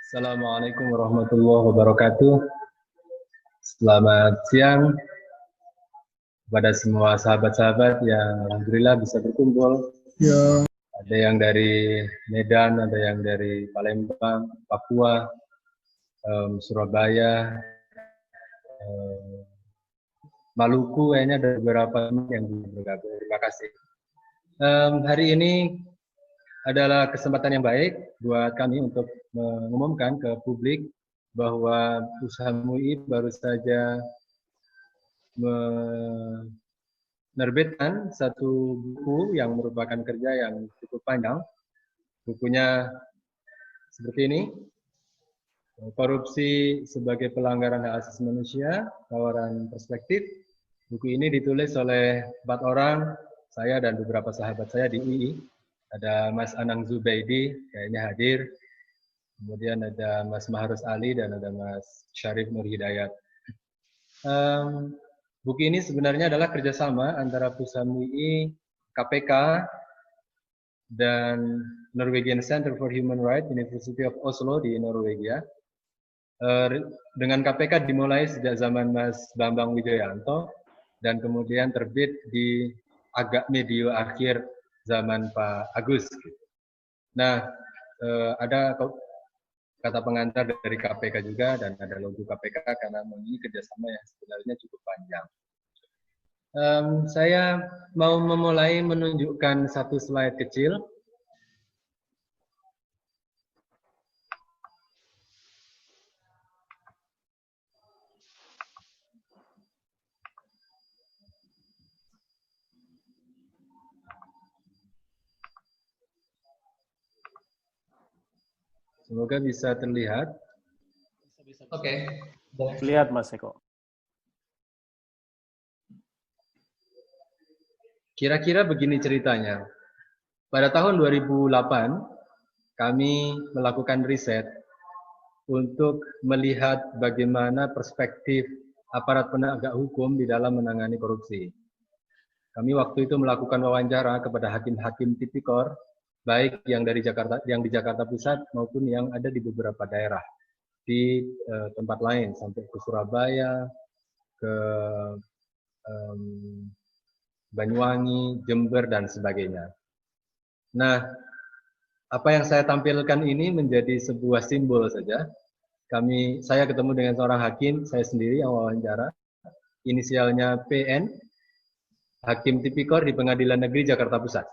Assalamualaikum warahmatullahi wabarakatuh. Selamat siang kepada semua sahabat-sahabat yang alhamdulillah bisa berkumpul. Ya. Ada yang dari Medan, ada yang dari Palembang, Papua, Surabaya, Maluku, kayaknya ada beberapa yang bergabung. Terima kasih. Hari ini adalah kesempatan yang baik buat kami untuk mengumumkan ke publik bahwa Usaha MUI baru saja menerbitkan satu buku yang merupakan kerja yang cukup panjang. Bukunya seperti ini, Korupsi sebagai Pelanggaran Hak Asasi Manusia, Tawaran Perspektif. Buku ini ditulis oleh 4 orang, saya dan beberapa sahabat saya di UI. Ada Mas Anang Zubaidi, kayaknya hadir. Kemudian ada Mas Mahrus Ali dan ada Mas Syarif Nur Hidayat. Buku ini sebenarnya adalah kerjasama antara Pusat MUI, KPK, dan Norwegian Center for Human Rights, University of Oslo di Norwegia. Dengan KPK dimulai sejak zaman Mas Bambang Wijoyanto, dan kemudian terbit di agak medio akhir zaman Pak Agus. Nah, ada kata pengantar dari KPK juga dan ada logo KPK karena ini kerjasama yang sebenarnya cukup panjang. Saya mau memulai menunjukkan satu slide kecil. Semoga bisa terlihat. Oke. Lihat Mas Eko. Kira-kira begini ceritanya. Pada tahun 2008, kami melakukan riset untuk melihat bagaimana perspektif aparat penegak hukum di dalam menangani korupsi. Kami waktu itu melakukan wawancara kepada hakim-hakim tipikor, baik yang di Jakarta Pusat maupun yang ada di beberapa daerah di tempat lain sampai ke Surabaya, ke Banyuwangi, Jember dan sebagainya. Nah, apa yang saya tampilkan ini menjadi sebuah simbol saja. Saya ketemu dengan seorang hakim, saya sendiri yang wawancara, inisialnya PN, Hakim Tipikor di Pengadilan Negeri Jakarta Pusat.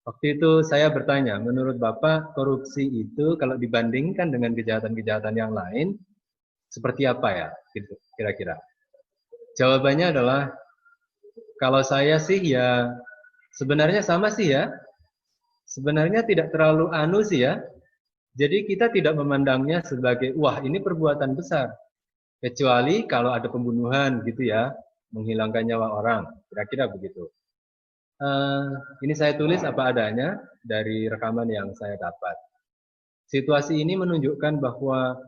Waktu itu saya bertanya, menurut Bapak korupsi itu kalau dibandingkan dengan kejahatan-kejahatan yang lain, seperti apa ya? Gitu, kira-kira. Jawabannya adalah, kalau saya sih ya, sebenarnya sama sih ya. Sebenarnya tidak terlalu sih ya. Jadi kita tidak memandangnya sebagai, wah ini perbuatan besar. Kecuali kalau ada pembunuhan gitu ya, menghilangkan nyawa orang. Kira-kira begitu. Ini saya tulis apa adanya dari rekaman yang saya dapat. Situasi ini menunjukkan bahwa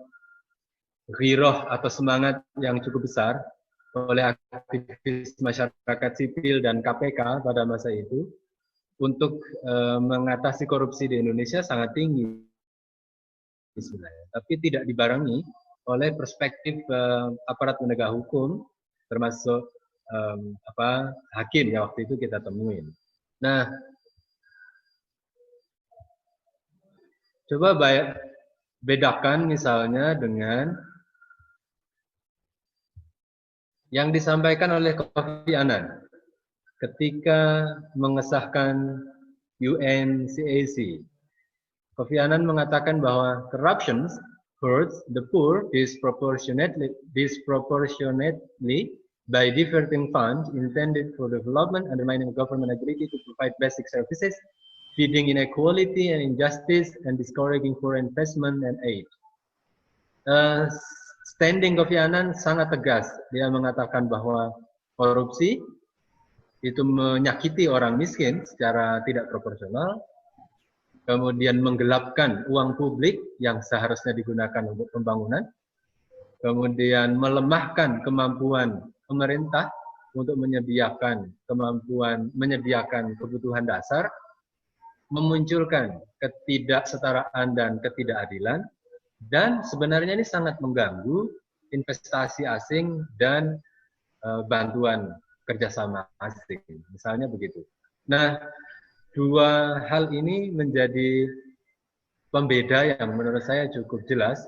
ghiroh atau semangat yang cukup besar oleh aktivis masyarakat sipil dan KPK pada masa itu untuk mengatasi korupsi di Indonesia sangat tinggi sebenarnya, tapi tidak dibarengi oleh perspektif aparat penegak hukum, termasuk hakim yang waktu itu kita temuin. Nah, coba bedakan misalnya dengan yang disampaikan oleh Kofi Annan ketika mengesahkan UNCAC. Kofi Annan mengatakan bahwa corruption hurts the poor disproportionately by diverting funds intended for development, undermining government ability to provide basic services, feeding inequality and injustice, and discouraging foreign investment and aid. Standing Kofi Annan sangat tegas. Dia mengatakan bahwa korupsi itu menyakiti orang miskin secara tidak proporsional, kemudian menggelapkan uang publik yang seharusnya digunakan untuk pembangunan, kemudian melemahkan kemampuan pemerintah untuk menyediakan kebutuhan dasar, memunculkan ketidaksetaraan dan ketidakadilan, Dan sebenarnya ini sangat mengganggu investasi asing dan bantuan kerjasama asing, misalnya begitu. Nah, dua hal ini menjadi pembeda yang menurut saya cukup jelas.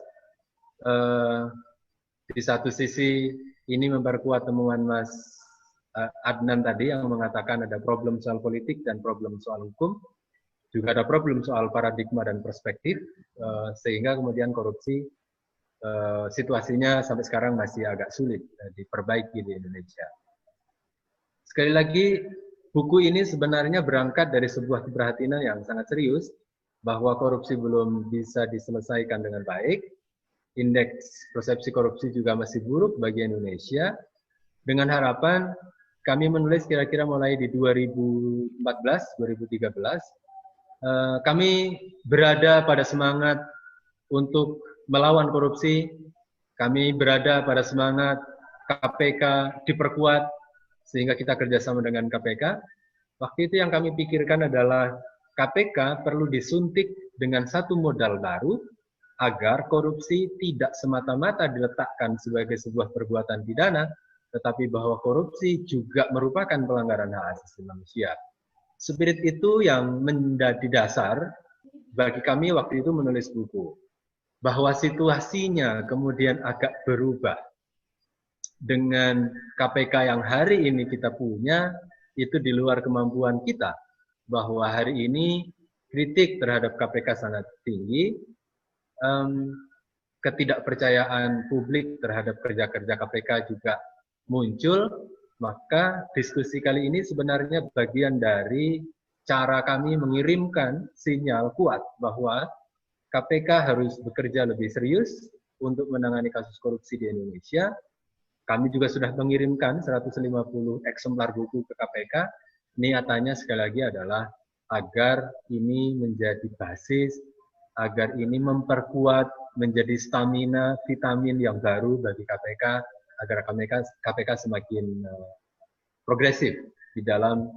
Di satu sisi ini memperkuat temuan Mas Adnan tadi yang mengatakan ada problem soal politik dan problem soal hukum, juga ada problem soal paradigma dan perspektif, sehingga kemudian korupsi situasinya sampai sekarang masih agak sulit diperbaiki di Indonesia. Sekali lagi, buku ini sebenarnya berangkat dari sebuah keprihatinan yang sangat serius bahwa korupsi belum bisa diselesaikan dengan baik, indeks persepsi korupsi juga masih buruk bagi Indonesia, dengan harapan kami menulis kira-kira mulai di 2014-2013, kami berada pada semangat untuk melawan korupsi, kami berada pada semangat KPK diperkuat, sehingga kita kerjasama dengan KPK. Waktu itu yang kami pikirkan adalah KPK perlu disuntik dengan satu modal baru, agar korupsi tidak semata-mata diletakkan sebagai sebuah perbuatan pidana, tetapi bahwa korupsi juga merupakan pelanggaran hak asasi manusia. Spirit itu yang menjadi dasar bagi kami waktu itu menulis buku. Bahwa situasinya kemudian agak berubah. Dengan KPK yang hari ini kita punya, itu di luar kemampuan kita. Bahwa hari ini kritik terhadap KPK sangat tinggi, ketidakpercayaan publik terhadap kerja-kerja KPK juga muncul, maka diskusi kali ini sebenarnya bagian dari cara kami mengirimkan sinyal kuat bahwa KPK harus bekerja lebih serius untuk menangani kasus korupsi di Indonesia. Kami juga sudah mengirimkan 150 eksemplar buku ke KPK. Niatannya sekali lagi adalah agar ini menjadi basis, agar ini memperkuat, menjadi stamina, vitamin yang baru bagi KPK, agar KPK semakin progresif di dalam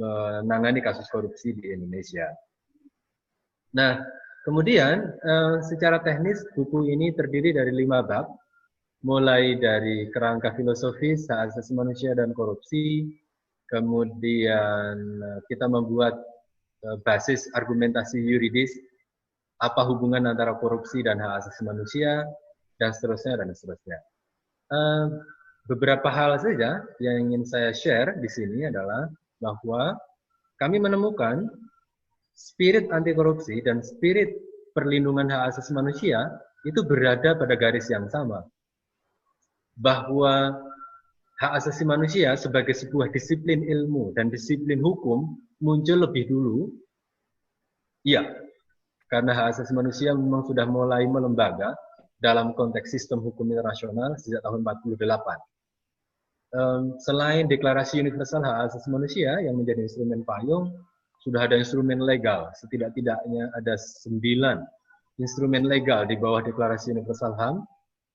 menangani kasus korupsi di Indonesia. Nah, kemudian secara teknis buku ini terdiri dari 5 bab, mulai dari kerangka filosofis, hak asasi manusia dan korupsi, kemudian kita membuat basis argumentasi yuridis, apa hubungan antara korupsi dan hak asasi manusia, dan seterusnya, dan seterusnya. Beberapa hal saja yang ingin saya share di sini adalah bahwa kami menemukan spirit anti korupsi dan spirit perlindungan hak asasi manusia itu berada pada garis yang sama. Bahwa hak asasi manusia sebagai sebuah disiplin ilmu dan disiplin hukum muncul lebih dulu. Iya, karena hak asasi manusia memang sudah mulai melembaga dalam konteks sistem hukum internasional sejak tahun 48. Selain Deklarasi Universal Hak Asasi Manusia yang menjadi instrumen payung, sudah ada instrumen legal, setidak-tidaknya ada 9 instrumen legal di bawah Deklarasi Universal HAM,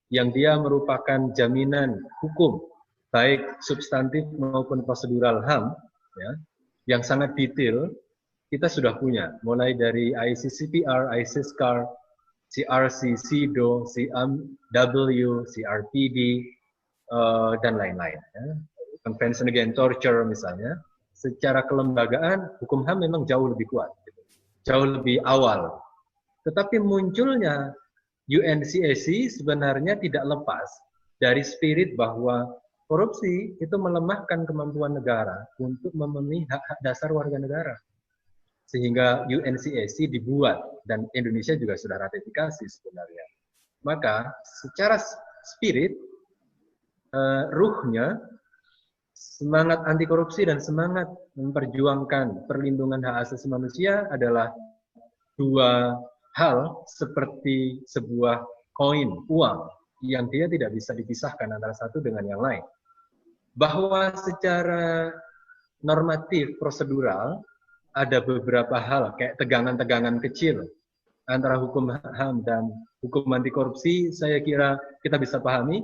yang dia merupakan jaminan hukum, baik substantif maupun prosedural HAM, ya, yang sangat detail, kita sudah punya, mulai dari ICCPR, ICSCR, CRC, CIDO, CMW, CRPD, dan lain-lain. Ya. Convention Against Torture misalnya, secara kelembagaan hukum HAM memang jauh lebih kuat, jauh lebih awal. Tetapi munculnya UNCAC sebenarnya tidak lepas dari spirit bahwa korupsi itu melemahkan kemampuan negara untuk memenuhi hak-hak dasar warga negara. Sehingga UNCAC dibuat dan Indonesia juga sudah ratifikasi sebenarnya. Maka secara spirit, ruhnya, semangat anti korupsi dan semangat memperjuangkan perlindungan hak asasi manusia adalah dua hal seperti sebuah koin, uang, yang dia tidak bisa dipisahkan antara satu dengan yang lain. Bahwa secara normatif, prosedural, ada beberapa hal kayak tegangan-tegangan kecil antara hukum HAM dan hukum anti korupsi, saya kira kita bisa pahami.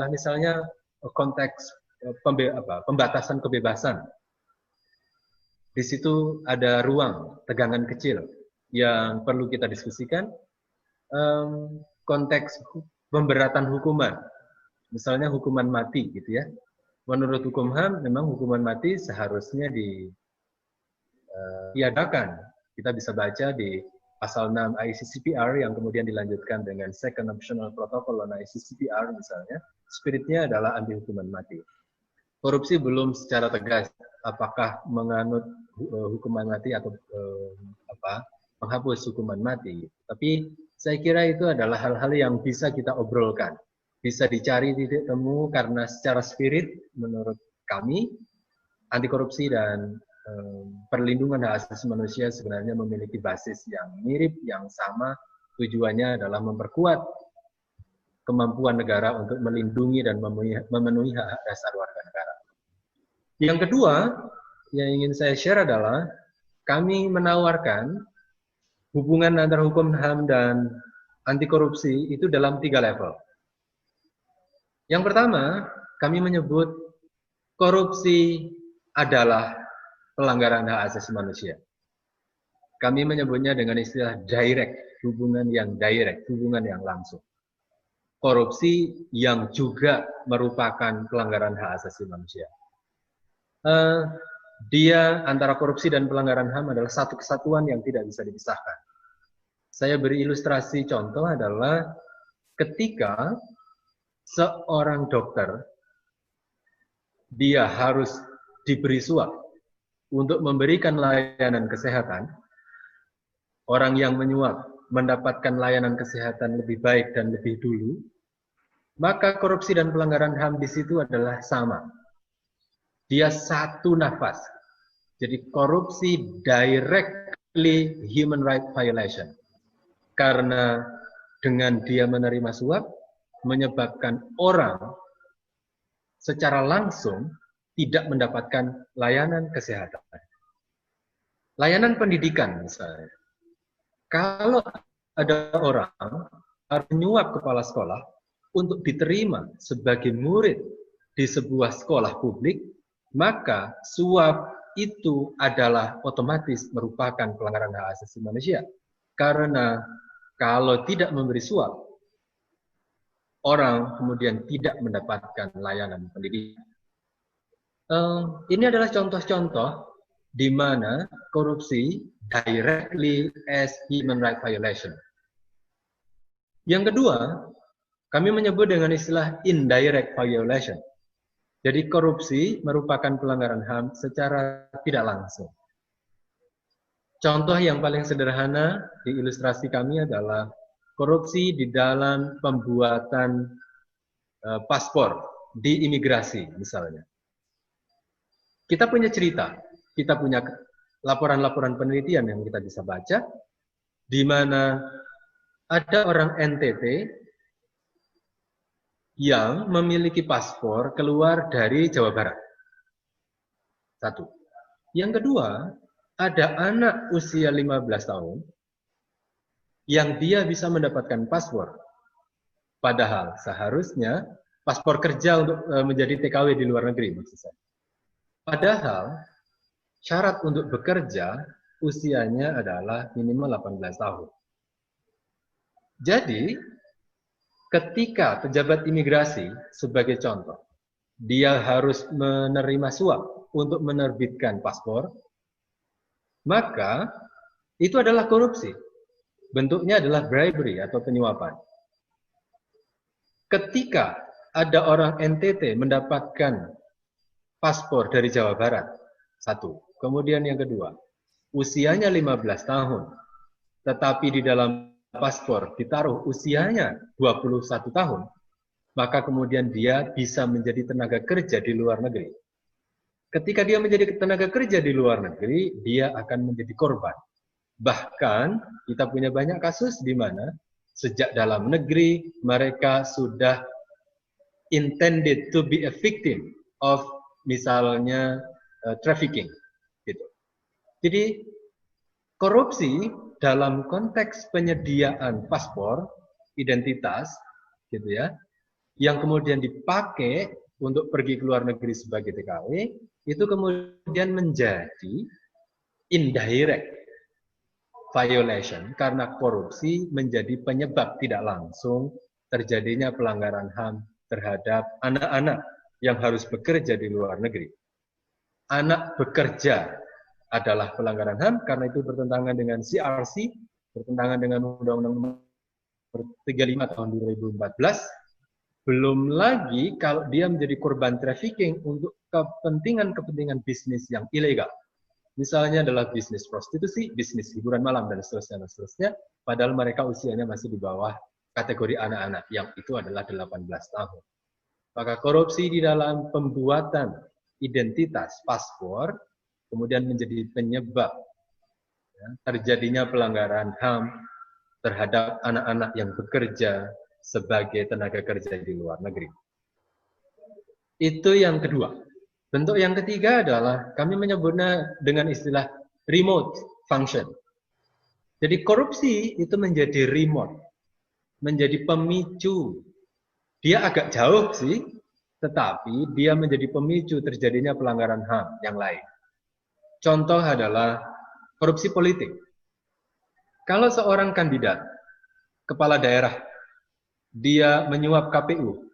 Misalnya konteks pembatasan kebebasan. Di situ ada ruang tegangan kecil. yang perlu kita diskusikan, konteks pemberatan hukuman, misalnya hukuman mati gitu ya. Menurut hukum HAM memang hukuman mati seharusnya ditiadakan. Kita bisa baca di pasal 6 ICCPR yang kemudian dilanjutkan dengan Second Optional Protocol on ICCPR misalnya, spiritnya adalah anti hukuman mati. Korupsi belum secara tegas apakah menganut hukuman mati atau menghapus hukuman mati. Tapi saya kira itu adalah hal-hal yang bisa kita obrolkan. Bisa dicari titik temu karena secara spirit menurut kami anti korupsi dan perlindungan hak asasi manusia sebenarnya memiliki basis yang mirip, yang sama. Tujuannya adalah memperkuat kemampuan negara untuk melindungi dan memenuhi hak dasar warga negara. Yang kedua yang ingin saya share adalah kami menawarkan hubungan antara hukum HAM dan anti korupsi itu dalam 3 level. Yang pertama, kami menyebut korupsi adalah pelanggaran hak asasi manusia. Kami menyebutnya dengan istilah direct, hubungan yang direct, hubungan yang langsung. Korupsi yang juga merupakan pelanggaran hak asasi manusia. Dia antara korupsi dan pelanggaran HAM adalah satu kesatuan yang tidak bisa dipisahkan. Saya beri ilustrasi contoh adalah ketika seorang dokter dia harus diberi suap untuk memberikan layanan kesehatan, orang yang menyuap mendapatkan layanan kesehatan lebih baik dan lebih dulu, maka korupsi dan pelanggaran HAM di situ adalah sama. Dia satu nafas. Jadi korupsi directly human right violation. Karena dengan dia menerima suap, menyebabkan orang secara langsung tidak mendapatkan layanan kesehatan. Layanan pendidikan misalnya. Kalau ada orang harus menyuap kepala sekolah untuk diterima sebagai murid di sebuah sekolah publik, maka suap itu adalah otomatis merupakan pelanggaran hak asasi manusia. Karena kalau tidak memberi suap, orang kemudian tidak mendapatkan layanan pendidikan. Ini adalah contoh-contoh di mana korupsi directly as human right violation. Yang kedua, kami menyebut dengan istilah indirect violation. Jadi korupsi merupakan pelanggaran HAM secara tidak langsung. Contoh yang paling sederhana di ilustrasi kami adalah korupsi di dalam pembuatan paspor di imigrasi misalnya. Kita punya cerita, kita punya laporan-laporan penelitian yang kita bisa baca, di mana ada orang NTT yang memiliki paspor keluar dari Jawa Barat. Satu. Yang kedua, ada anak usia 15 tahun yang dia bisa mendapatkan paspor. Padahal seharusnya paspor kerja untuk menjadi TKW di luar negeri maksud saya. Padahal syarat untuk bekerja usianya adalah minimal 18 tahun. Jadi ketika pejabat imigrasi sebagai contoh, dia harus menerima suap untuk menerbitkan paspor, maka itu adalah korupsi. Bentuknya adalah bribery atau penyuapan. Ketika ada orang NTT mendapatkan paspor dari Jawa Barat, satu. Kemudian yang kedua, usianya 15 tahun, tetapi di dalam paspor ditaruh usianya 21 tahun, maka kemudian dia bisa menjadi tenaga kerja di luar negeri. Ketika dia menjadi tenaga kerja di luar negeri, dia akan menjadi korban. Bahkan kita punya banyak kasus di mana sejak dalam negeri mereka sudah intended to be a victim of misalnya trafficking gitu. Jadi korupsi dalam konteks penyediaan paspor identitas gitu ya, yang kemudian dipakai untuk pergi ke luar negeri sebagai TKW, itu kemudian menjadi indirect violation karena korupsi menjadi penyebab tidak langsung terjadinya pelanggaran HAM terhadap anak-anak yang harus bekerja di luar negeri. Anak bekerja adalah pelanggaran HAM karena itu bertentangan dengan CRC, bertentangan dengan Undang-Undang Nomor 35 tahun 2014. Belum lagi kalau dia menjadi korban trafficking untuk kepentingan bisnis yang ilegal. Misalnya adalah bisnis prostitusi, bisnis hiburan malam, dan seterusnya, dan seterusnya. Padahal mereka usianya masih di bawah kategori anak-anak, yang itu adalah 18 tahun. Maka korupsi di dalam pembuatan identitas paspor kemudian menjadi penyebab terjadinya pelanggaran HAM terhadap anak-anak yang bekerja sebagai tenaga kerja di luar negeri. Itu yang kedua. Bentuk yang ketiga adalah kami menyebutnya dengan istilah remote function. Jadi korupsi itu menjadi remote, menjadi pemicu. Dia agak jauh sih, tetapi dia menjadi pemicu terjadinya pelanggaran HAM yang lain. Contoh adalah korupsi politik. Kalau seorang kandidat kepala daerah, dia menyuap KPU,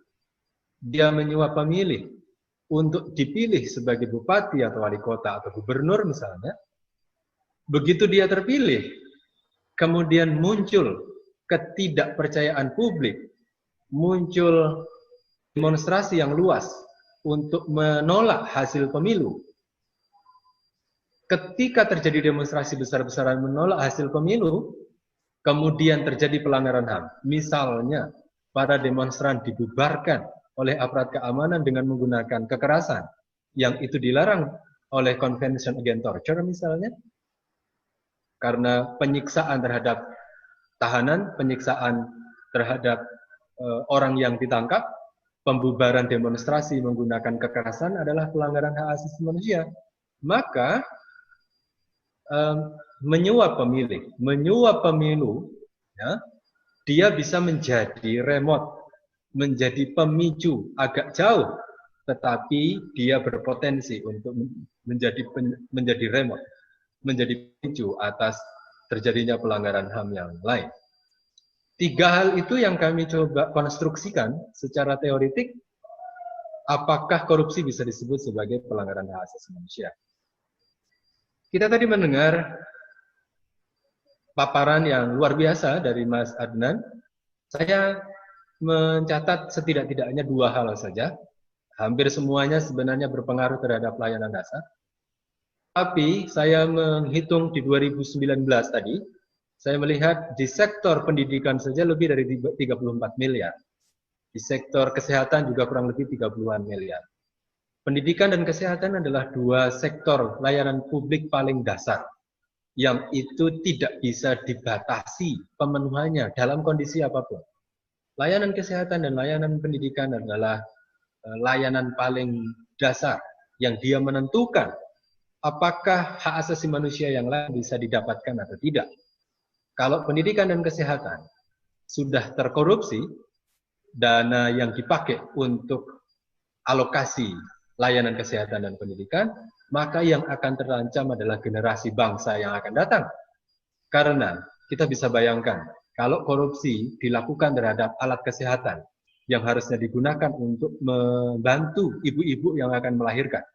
dia menyuap pemilih untuk dipilih sebagai bupati atau wali kota atau gubernur misalnya, begitu dia terpilih, kemudian muncul ketidakpercayaan publik, muncul demonstrasi yang luas untuk menolak hasil pemilu. Ketika terjadi demonstrasi besar-besaran menolak hasil pemilu, kemudian terjadi pelanggaran HAM. Misalnya, para demonstran dibubarkan oleh aparat keamanan dengan menggunakan kekerasan, yang itu dilarang oleh Convention Against Torture misalnya, karena penyiksaan terhadap tahanan, penyiksaan terhadap orang yang ditangkap, pembubaran demonstrasi menggunakan kekerasan adalah pelanggaran hak asasi manusia. Maka menyuap pemilu, ya, dia bisa menjadi remote, menjadi pemicu agak jauh, tetapi dia berpotensi untuk menjadi remote, menjadi pemicu atas terjadinya pelanggaran HAM yang lain. Tiga hal itu yang kami coba konstruksikan secara teoritik, apakah korupsi bisa disebut sebagai pelanggaran hak asasi manusia. Kita tadi mendengar paparan yang luar biasa dari Mas Adnan. Saya mencatat setidak-tidaknya dua hal saja. Hampir semuanya sebenarnya berpengaruh terhadap layanan dasar. Tapi saya menghitung di 2019 tadi, saya melihat di sektor pendidikan saja lebih dari 34 miliar. Di sektor kesehatan juga kurang lebih 30-an miliar. Pendidikan dan kesehatan adalah dua sektor layanan publik paling dasar yang itu tidak bisa dibatasi pemenuhannya dalam kondisi apapun. Layanan kesehatan dan layanan pendidikan adalah layanan paling dasar yang dia menentukan apakah hak asasi manusia yang lain bisa didapatkan atau tidak. Kalau pendidikan dan kesehatan sudah terkorupsi, dana yang dipakai untuk alokasi layanan kesehatan dan pendidikan, maka yang akan terancam adalah generasi bangsa yang akan datang. Karena kita bisa bayangkan, kalau korupsi dilakukan terhadap alat kesehatan yang harusnya digunakan untuk membantu ibu-ibu yang akan melahirkan,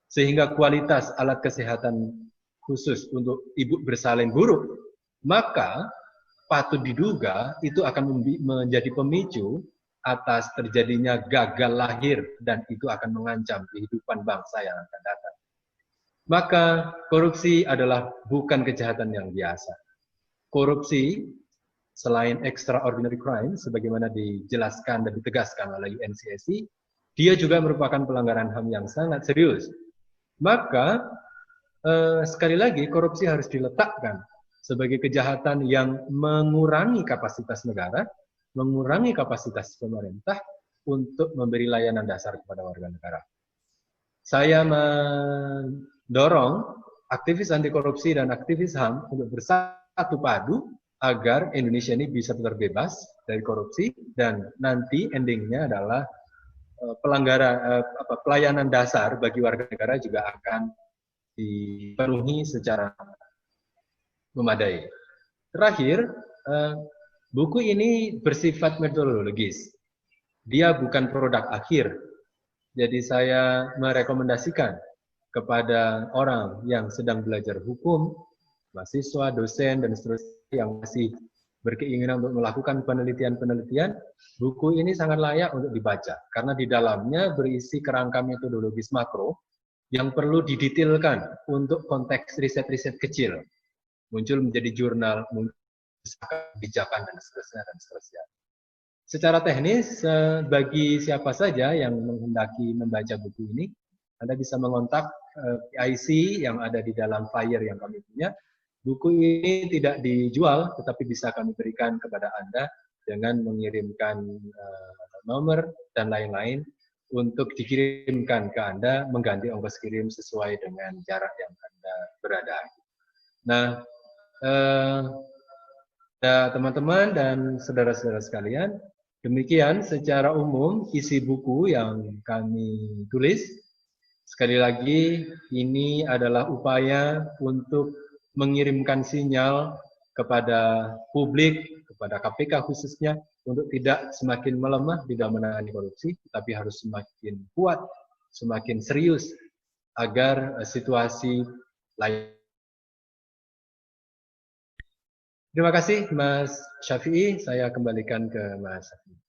sehingga kualitas alat kesehatan khusus untuk ibu bersalin buruk, maka patut diduga itu akan menjadi pemicu atas terjadinya gagal lahir, dan itu akan mengancam kehidupan bangsa yang akan datang. Maka korupsi adalah bukan kejahatan yang biasa. Korupsi selain extraordinary crime sebagaimana dijelaskan dan ditegaskan oleh UNCSC, dia juga merupakan pelanggaran HAM yang sangat serius. Maka sekali lagi korupsi harus diletakkan sebagai kejahatan yang mengurangi kapasitas negara, mengurangi kapasitas pemerintah untuk memberi layanan dasar kepada warga negara. Saya mendorong aktivis anti korupsi dan aktivis HAM untuk bersatu padu agar Indonesia ini bisa terbebas dari korupsi, dan nanti endingnya adalah pelayanan dasar bagi warga negara juga akan dipenuhi secara memadai. Terakhir, buku ini bersifat metodologis. Dia bukan produk akhir. Jadi saya merekomendasikan kepada orang yang sedang belajar hukum, mahasiswa, dosen, dan seterusnya yang masih berkeinginan untuk melakukan penelitian-penelitian, buku ini sangat layak untuk dibaca. Karena di dalamnya berisi kerangka metodologis makro yang perlu didetailkan untuk konteks riset-riset kecil. Muncul menjadi jurnal, muncul kebijakan, dan seterusnya, dan seterusnya. Secara teknis, bagi siapa saja yang menghendaki membaca buku ini, Anda bisa mengontak PIC yang ada di dalam flyer yang kami punya. Buku ini tidak dijual, tetapi bisa kami berikan kepada Anda dengan mengirimkan nomor dan lain-lain untuk dikirimkan ke Anda, mengganti ongkos kirim sesuai dengan jarak yang Anda berada. Nah, teman-teman dan saudara-saudara sekalian, demikian secara umum isi buku yang kami tulis. Sekali lagi, ini adalah upaya untuk mengirimkan sinyal kepada publik, kepada KPK khususnya, untuk tidak semakin melemah di dalam menangani korupsi, tapi harus semakin kuat, semakin serius, agar situasi lain. Terima kasih Mas Syafi'i, saya kembalikan ke Mas Syafi'i.